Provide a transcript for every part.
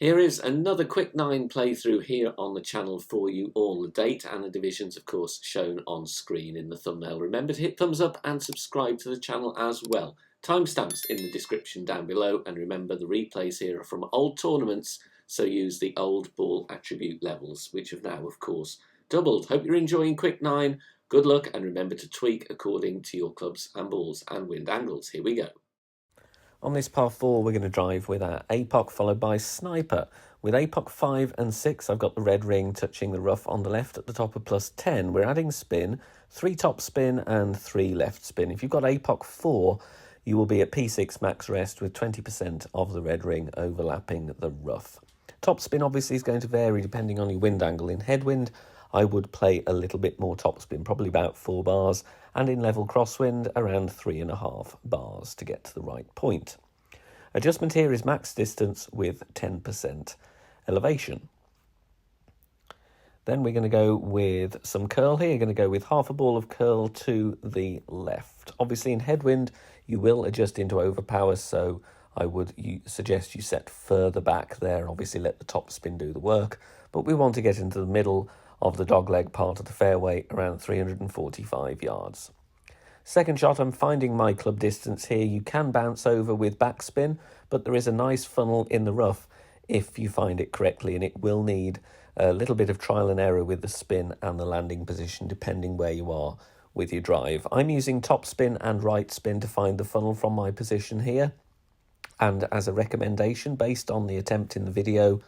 Here is another quick 9 playthrough here on the channel for you all. The date and the divisions, of course, shown on screen in the thumbnail. Remember to hit thumbs up and subscribe to the channel as well. Timestamps in the description down below, and remember the replays here are from old tournaments, so use the old ball attribute levels, which have now, of course, doubled. Hope you're enjoying Quick 9. Good luck, and remember to tweak according to your clubs and balls and wind angles. Here we go. On this par 4, we're going to drive with our APOC followed by Sniper. With APOC 5 and 6, I've got the red ring touching the rough on the left at the top of +10. We're adding spin, 3 top spin and 3 left spin. If you've got APOC 4, you will be at P6 max rest with 20% of the red ring overlapping the rough. Top spin obviously is going to vary depending on your wind angle. In headwind, I would play a little bit more topspin, probably about 4 bars, and in level crosswind, around 3.5 bars to get to the right point. Adjustment here is max distance with 10% elevation. Then we're going to go with some curl here. You're going to go with half a ball of curl to the left. Obviously in headwind, you will adjust into overpower, so I would suggest you set further back there. Obviously let the top spin do the work, but we want to get into the middle of the dogleg part of the fairway, around 345 yards. Second shot, I'm finding my club distance here. You can bounce over with backspin, but there is a nice funnel in the rough if you find it correctly, and it will need a little bit of trial and error with the spin and the landing position, depending where you are with your drive. I'm using top spin and right spin to find the funnel from my position here, and as a recommendation, based on the attempt in the video,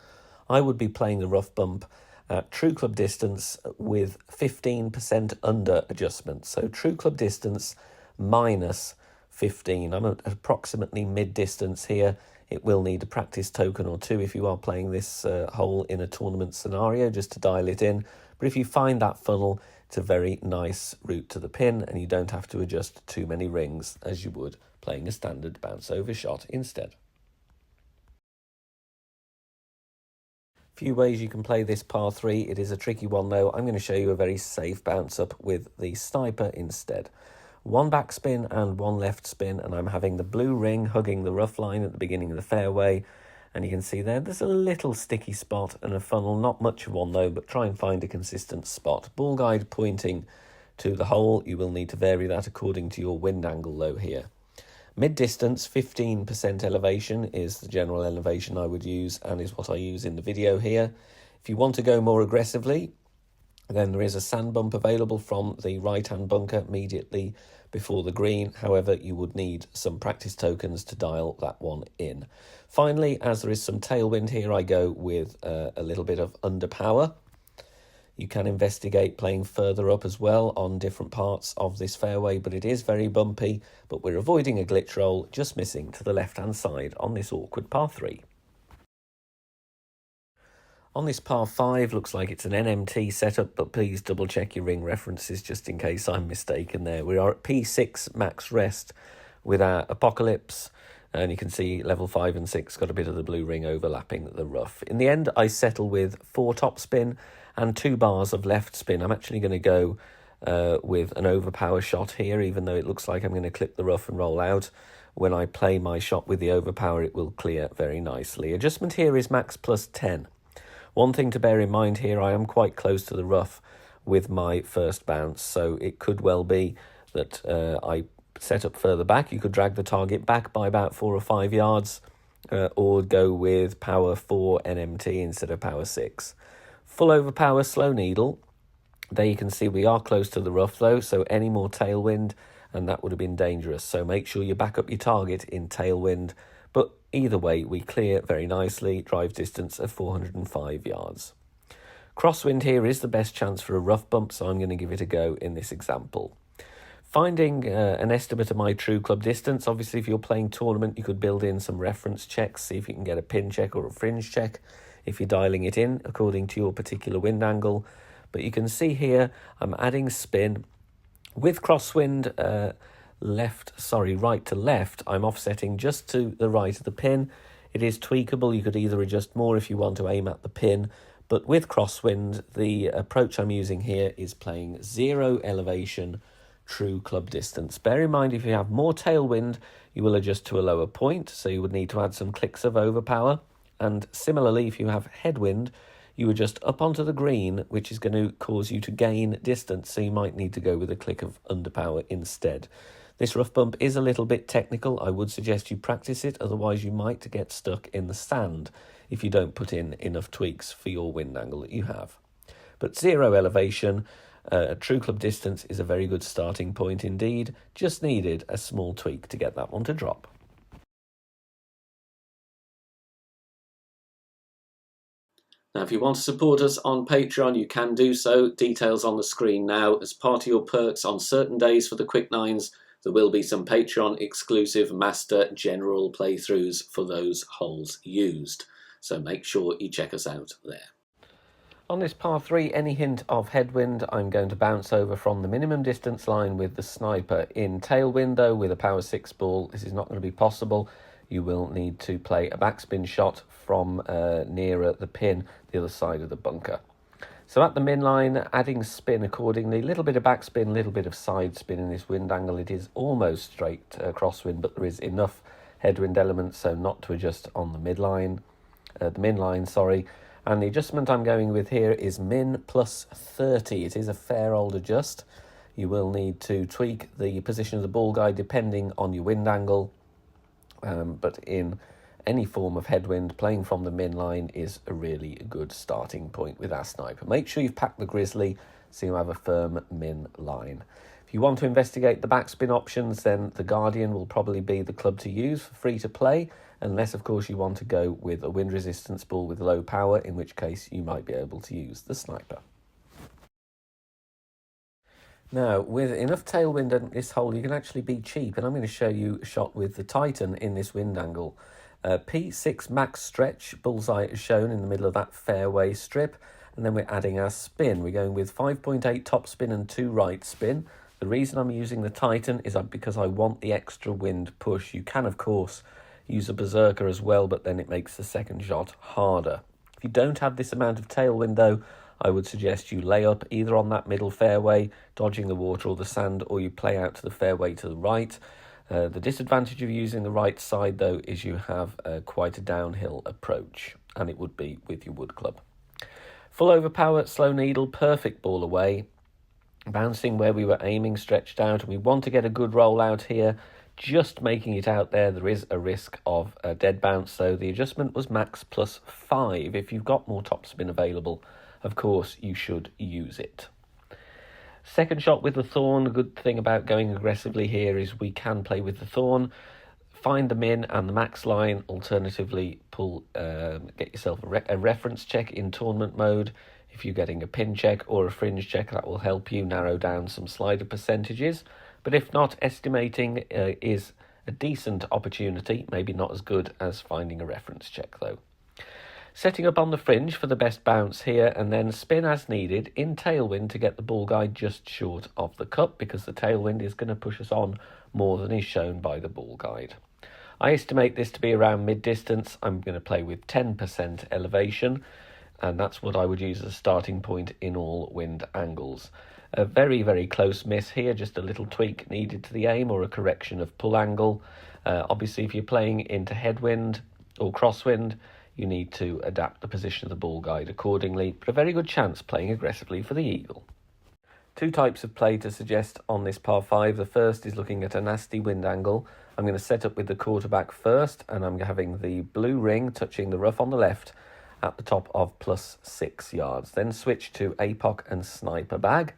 I would be playing the rough bump at true club distance with 15% under adjustment. So true club distance minus 15. I'm at approximately mid distance here. It will need a practice token or two if you are playing this hole in a tournament scenario, just to dial it in. But if you find that funnel, it's a very nice route to the pin, and you don't have to adjust too many rings as you would playing a standard bounce over shot instead. Few ways you can play this par 3. It is a tricky one though. I'm going to show you a very safe bounce up with the Sniper instead. 1 backspin and 1 left spin, and I'm having the blue ring hugging the rough line at the beginning of the fairway, and you can see there's a little sticky spot and a funnel, not much of one though, but try and find a consistent spot. Ball guide pointing to the hole. You will need to vary that according to your wind angle though here. Mid-distance, 15% elevation is the general elevation I would use, and is what I use in the video here. If you want to go more aggressively, then there is a sand bump available from the right-hand bunker immediately before the green. However, you would need some practice tokens to dial that one in. Finally, as there is some tailwind here, I go with a little bit of underpower. You can investigate playing further up as well on different parts of this fairway, but it is very bumpy, but we're avoiding a glitch roll, just missing to the left-hand side on this awkward par 3. On this par 5, looks like it's an NMT setup, but please double check your ring references just in case I'm mistaken there. We are at P6 max rest with our Apocalypse, and you can see level 5 and 6 got a bit of the blue ring overlapping the rough. In the end, I settle with 4 top spin and 2 bars of left spin. I'm actually going to go with an overpower shot here, even though it looks like I'm going to clip the rough and roll out. When I play my shot with the overpower, it will clear very nicely. Adjustment here is max plus 10. One thing to bear in mind here, I am quite close to the rough with my first bounce, so it could well be that I set up further back. You could drag the target back by about 4 or 5 yards, or go with power 4 NMT instead of power 6. Full overpower, slow needle. There you can see we are close to the rough though, so any more tailwind and that would have been dangerous. So make sure you back up your target in tailwind. But either way, we clear very nicely, drive distance of 405 yards. Crosswind here is the best chance for a rough bump, so I'm going to give it a go in this example. Finding an estimate of my true club distance. Obviously, if you're playing tournament, you could build in some reference checks, see if you can get a pin check or a fringe check if you're dialing it in according to your particular wind angle. But you can see here, I'm adding spin. With crosswind, right to left, I'm offsetting just to the right of the pin. It is tweakable. You could either adjust more if you want to aim at the pin, but with crosswind, the approach I'm using here is playing 0 elevation, true club distance. Bear in mind, if you have more tailwind, you will adjust to a lower point, so you would need to add some clicks of overpower. And similarly, if you have headwind, you adjust up onto the green, which is going to cause you to gain distance, so you might need to go with a click of underpower instead. This rough bump is a little bit technical. I would suggest you practice it, otherwise you might get stuck in the sand if you don't put in enough tweaks for your wind angle that you have. But zero elevation, true club distance is a very good starting point indeed. Just needed a small tweak to get that one to drop. Now, if you want to support us on Patreon, you can do so. Details on the screen now. As part of your perks on certain days for the Quick Nines, there will be some Patreon exclusive Master General playthroughs for those holes used. So make sure you check us out there. On this par 3, any hint of headwind, I'm going to bounce over from the minimum distance line with the sniper. In tailwind, though, with a power 6 ball, this is not going to be possible. You will need to play a backspin shot from nearer the pin, the other side of the bunker. So at the min line, adding spin accordingly, a little bit of backspin, a little bit of side spin in this wind angle. It is almost straight crosswind, but there is enough headwind elements so not to adjust on the min line. And the adjustment I'm going with here is min plus 30. It is a fair old adjust. You will need to tweak the position of the ball guide depending on your wind angle. But in any form of headwind, playing from the min line is a really good starting point with our sniper. Make sure you've packed the grizzly so you have a firm min line. If you want to investigate the backspin options, then the Guardian will probably be the club to use for free to play, unless of course you want to go with a wind resistance ball with low power, in which case you might be able to use the sniper. Now, with enough tailwind in this hole, you can actually be cheap, and I'm going to show you a shot with the Titan in this wind angle. P6 max stretch, bullseye is shown in the middle of that fairway strip, and then we're adding our spin. We're going with 5.8 top spin and 2 right spin. The reason I'm using the Titan is because I want the extra wind push. You can, of course, use a berserker as well, but then it makes the second shot harder. If you don't have this amount of tailwind, though, I would suggest you lay up either on that middle fairway, dodging the water or the sand, or you play out to the fairway to the right. The disadvantage of using the right side, though, is you have quite a downhill approach, and it would be with your wood club. Full overpower, slow needle, perfect ball away. Bouncing where we were aiming, stretched out, and we want to get a good roll out here. Just making it out there is a risk of a dead bounce, so the adjustment was max plus 5. If you've got more topspin available, of course, you should use it. Second shot with the thorn. The good thing about going aggressively here is we can play with the thorn, find the min and the max line. Alternatively, get yourself a reference check in tournament mode. If you're getting a pin check or a fringe check, that will help you narrow down some slider percentages. But if not, estimating is a decent opportunity, maybe not as good as finding a reference check though. Setting up on the fringe for the best bounce here, and then spin as needed in tailwind to get the ball guide just short of the cup, because the tailwind is going to push us on more than is shown by the ball guide. I estimate this to be around mid-distance. I'm going to play with 10% elevation, and that's what I would use as a starting point in all wind angles. A very, very close miss here, just a little tweak needed to the aim or a correction of pull angle. Obviously, if you're playing into headwind or crosswind, you need to adapt the position of the ball guide accordingly, but a very good chance playing aggressively for the eagle. Two types of play to suggest on this par 5. The first is looking at a nasty wind angle. I'm going to set up with the quarterback first, and I'm having the blue ring touching the rough on the left at the top of plus 6 yards. Then switch to APOC and sniper bag,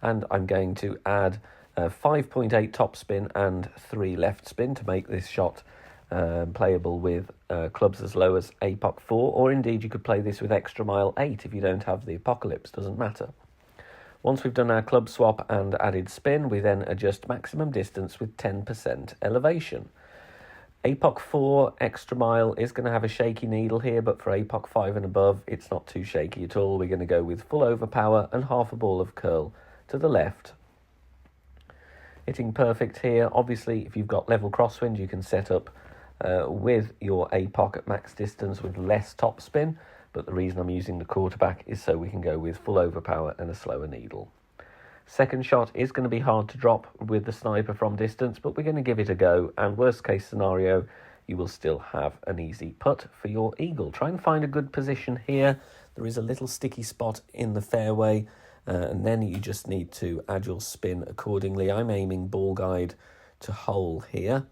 and I'm going to add 5.8 top spin and 3 left spin to make this shot playable with clubs as low as APOC 4, or indeed you could play this with extra mile 8 if you don't have the Apocalypse, doesn't matter. Once we've done our club swap and added spin, we then adjust maximum distance with 10% elevation. APOC 4 extra mile is going to have a shaky needle here, but for APOC 5 and above, it's not too shaky at all. We're going to go with full overpower and half a ball of curl to the left. Hitting perfect here. Obviously, if you've got level crosswind, you can set up with your APOC at max distance with less topspin, but the reason I'm using the quarterback is so we can go with full overpower and a slower needle. Second shot is going to be hard to drop with the sniper from distance, but we're going to give it a go, and worst case scenario, you will still have an easy putt for your eagle. Try and find a good position here. There is a little sticky spot in the fairway, and then you just need to add your spin accordingly. I'm aiming ball guide to hole here,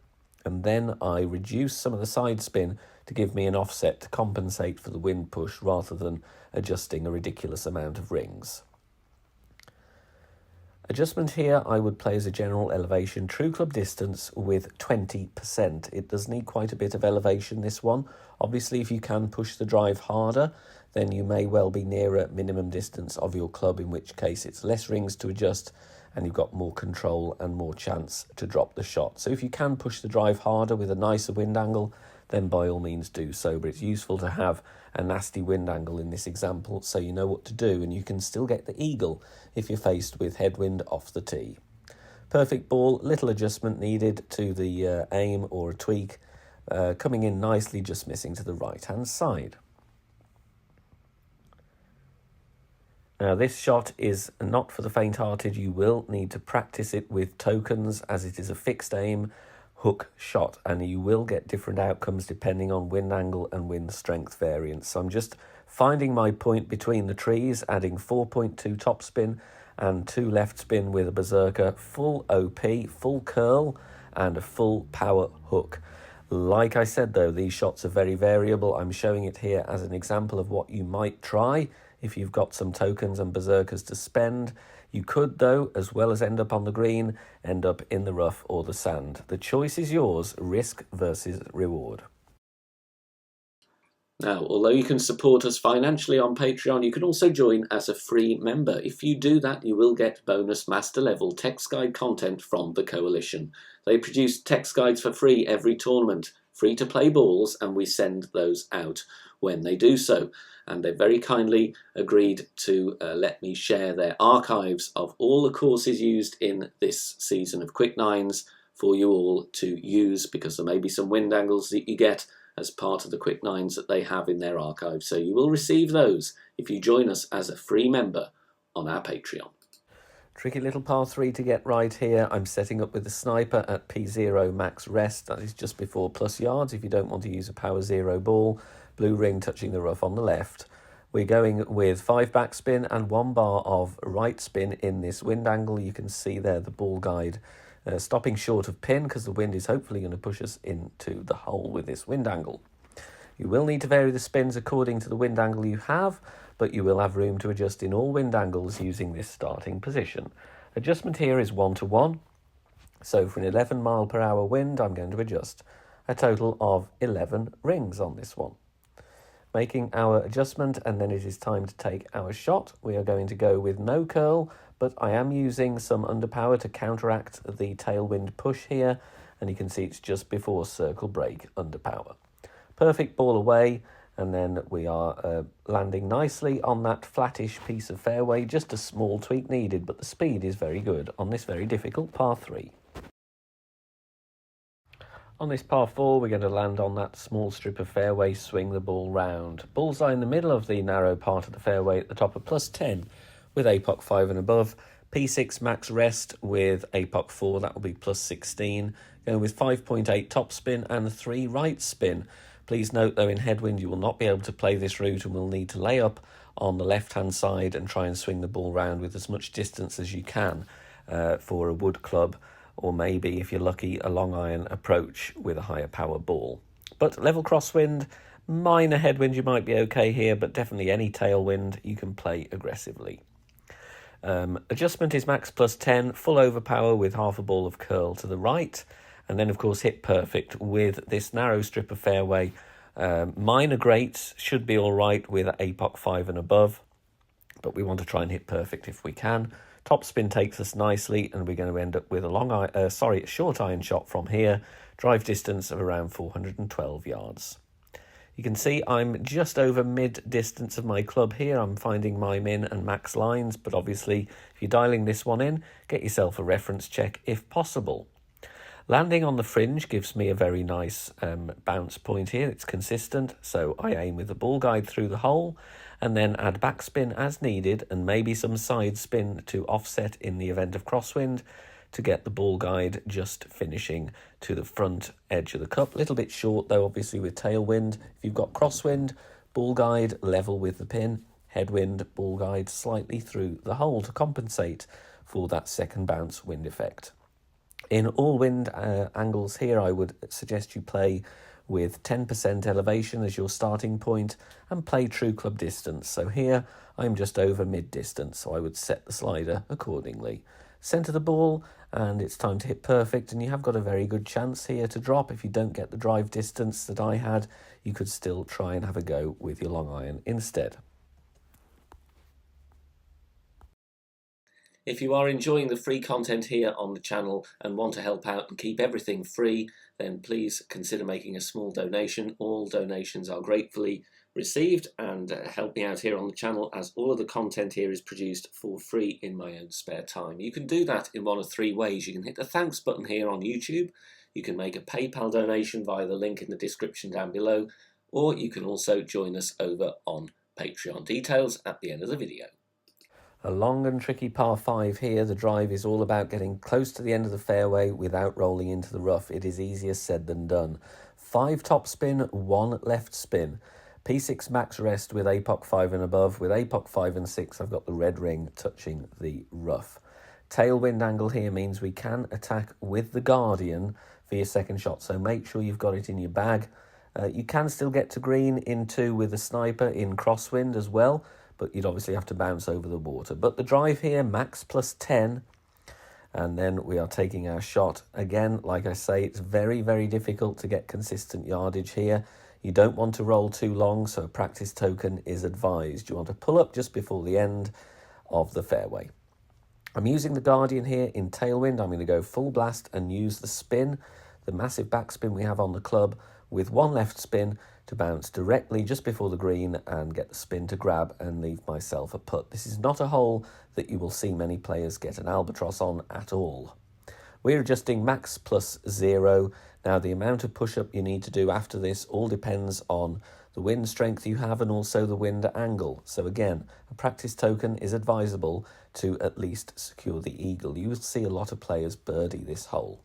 and then I reduce some of the side spin to give me an offset to compensate for the wind push rather than adjusting a ridiculous amount of rings. Adjustment here, I would play as a general elevation true club distance with 20%. It does need quite a bit of elevation, this one. Obviously, if you can push the drive harder, then you may well be nearer minimum distance of your club, in which case it's less rings to adjust and you've got more control and more chance to drop the shot. So if you can push the drive harder with a nicer wind angle, then by all means do so. But it's useful to have a nasty wind angle in this example so you know what to do, and you can still get the eagle if you're faced with headwind off the tee. Perfect ball, little adjustment needed to the aim or a tweak, coming in nicely, just missing to the right hand side. Now this shot is not for the faint-hearted. You will need to practice it with tokens, as it is a fixed aim hook shot, and you will get different outcomes depending on wind angle and wind strength variance. So I'm just finding my point between the trees, adding 4.2 topspin and 2 left spin with a berserker, full OP, full curl and a full power hook. Like I said though, these shots are very variable. I'm showing it here as an example of what you might try if you've got some tokens and berserkers to spend. You could, though, as well as end up on the green, end up in the rough or the sand. The choice is yours, risk versus reward. Now, although you can support us financially on Patreon, you can also join as a free member. If you do that, you will get bonus master level text guide content from the Coalition. They produce text guides for free every tournament, free to play balls, and we send those out when they do so. And they very kindly agreed to let me share their archives of all the courses used in this season of Quick Nines for you all to use, because there may be some wind angles that you get as part of the Quick Nines that they have in their archive. So you will receive those if you join us as a free member on our Patreon. Tricky little par 3 to get right here. I'm setting up with the sniper at P0 max rest. That is just before plus yards if you don't want to use a power 0 ball. Blue ring touching the rough on the left. We're going with 5 backspin and 1 bar of right spin in this wind angle. You can see there the ball guide stopping short of pin because the wind is hopefully going to push us into the hole with this wind angle. You will need to vary the spins according to the wind angle you have, but you will have room to adjust in all wind angles using this starting position. Adjustment here is 1 to 1. So for an 11 mile per hour wind, I'm going to adjust a total of 11 rings on this one. Making our adjustment, and then it is time to take our shot. We are going to go with no curl, but I am using some underpower to counteract the tailwind push here, and you can see it's just before circle break underpower. Perfect ball away, and then we are landing nicely on that flattish piece of fairway. Just a small tweak needed, but the speed is very good on this very difficult par 3. On this par 4, we're going to land on that small strip of fairway, swing the ball round. Bullseye in the middle of the narrow part of the fairway at the top of plus 10 with APOC 5 and above. P6 max rest with APOC 4, that will be plus 16. Going with 5.8 topspin and 3 right spin. Please note though, in headwind you will not be able to play this route and will need to lay up on the left-hand side and try and swing the ball round with as much distance as you can for a wood club, or maybe, if you're lucky, a long iron approach with a higher power ball. But level crosswind, minor headwind, you might be okay here, but definitely any tailwind you can play aggressively. Adjustment is max plus 10, full overpower with half a ball of curl to the right, and then of course hit perfect with this narrow strip of fairway. Minor greats should be all right with APOC 5 and above, but we want to try and hit perfect if we can. Top spin takes us nicely, and we're going to end up with a short iron shot from here. Drive distance of around 412 yards. You can see I'm just over mid-distance of my club here. I'm finding my min and max lines, but obviously if you're dialing this one in, get yourself a reference check if possible. Landing on the fringe gives me a very nice bounce point here. It's consistent, so I aim with the ball guide through the hole and then add backspin as needed and maybe some side spin to offset in the event of crosswind to get the ball guide just finishing to the front edge of the cup. A little bit short though, obviously, with tailwind. If you've got crosswind, ball guide level with the pin, headwind, ball guide slightly through the hole to compensate for that second bounce wind effect. In all wind angles here, I would suggest you play with 10% elevation as your starting point and play true club distance. So here I'm just over mid distance, so I would set the slider accordingly. Centre the ball and it's time to hit perfect, and you have got a very good chance here to drop. If you don't get the drive distance that I had, you could still try and have a go with your long iron instead. If you are enjoying the free content here on the channel and want to help out and keep everything free, then please consider making a small donation. All donations are gratefully received and help me out here on the channel, as all of the content here is produced for free in my own spare time. You can do that in one of three ways. You can hit the thanks button here on YouTube, you can make a PayPal donation via the link in the description down below, or you can also join us over on Patreon. Details at the end of the video. A long and tricky par 5 here. The drive is all about getting close to the end of the fairway without rolling into the rough. It is easier said than done. 5 top spin, 1 left spin. P6 max rest with APOC 5 and above. With APOC 5 and 6, I've got the red ring touching the rough. Tailwind angle here means we can attack with the Guardian for your second shot, so make sure you've got it in your bag. You can still get to green in 2 with the sniper in crosswind as well, but you'd obviously have to bounce over the water. But the drive here, max plus 10, and then we are taking our shot. Again, like I say, it's very, very difficult to get consistent yardage here. You don't want to roll too long, so a practice token is advised. You want to pull up just before the end of the fairway. I'm using the Guardian here in tailwind. I'm going to go full blast and use the spin, the massive backspin we have on the club, with 1 left spin to bounce directly just before the green and get the spin to grab and leave myself a putt. This is not a hole that you will see many players get an albatross on at all. We're adjusting max plus 0. Now the amount of push-up you need to do after this all depends on the wind strength you have and also the wind angle. So again, a practice token is advisable to at least secure the eagle. You will see a lot of players birdie this hole.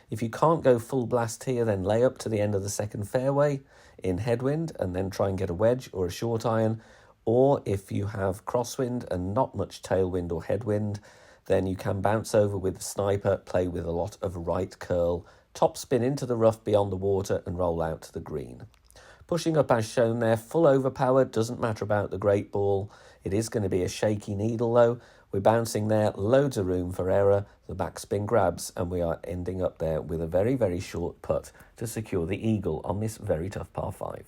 If you can't go full blast here, then lay up to the end of the second fairway in headwind and then try and get a wedge or a short iron. Or if you have crosswind and not much tailwind or headwind, then you can bounce over with the sniper, play with a lot of right curl, top spin into the rough beyond the water and roll out to the green. Pushing up as shown there, full overpower, doesn't matter about the great ball. It is going to be a shaky needle though. We're bouncing there, loads of room for error. The backspin grabs and we are ending up there with a very, very short putt to secure the eagle on this very tough par 5.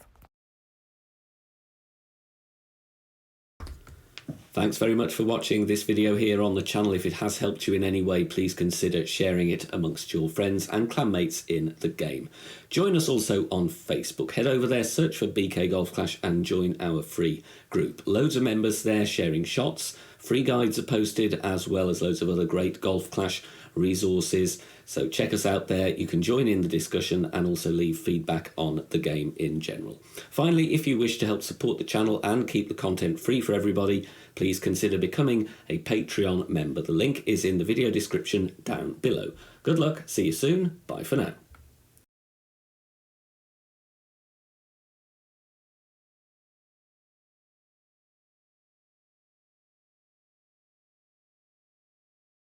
Thanks very much for watching this video here on the channel. If it has helped you in any way, please consider sharing it amongst your friends and clanmates in the game. Join us also on Facebook. Head over there, search for BK Golf Clash and join our free group. Loads of members there sharing shots. Free guides are posted, as well as loads of other great Golf Clash resources. So check us out there. You can join in the discussion and also leave feedback on the game in general. Finally, if you wish to help support the channel and keep the content free for everybody, please consider becoming a Patreon member. The link is in the video description down below. Good luck, see you soon, bye for now.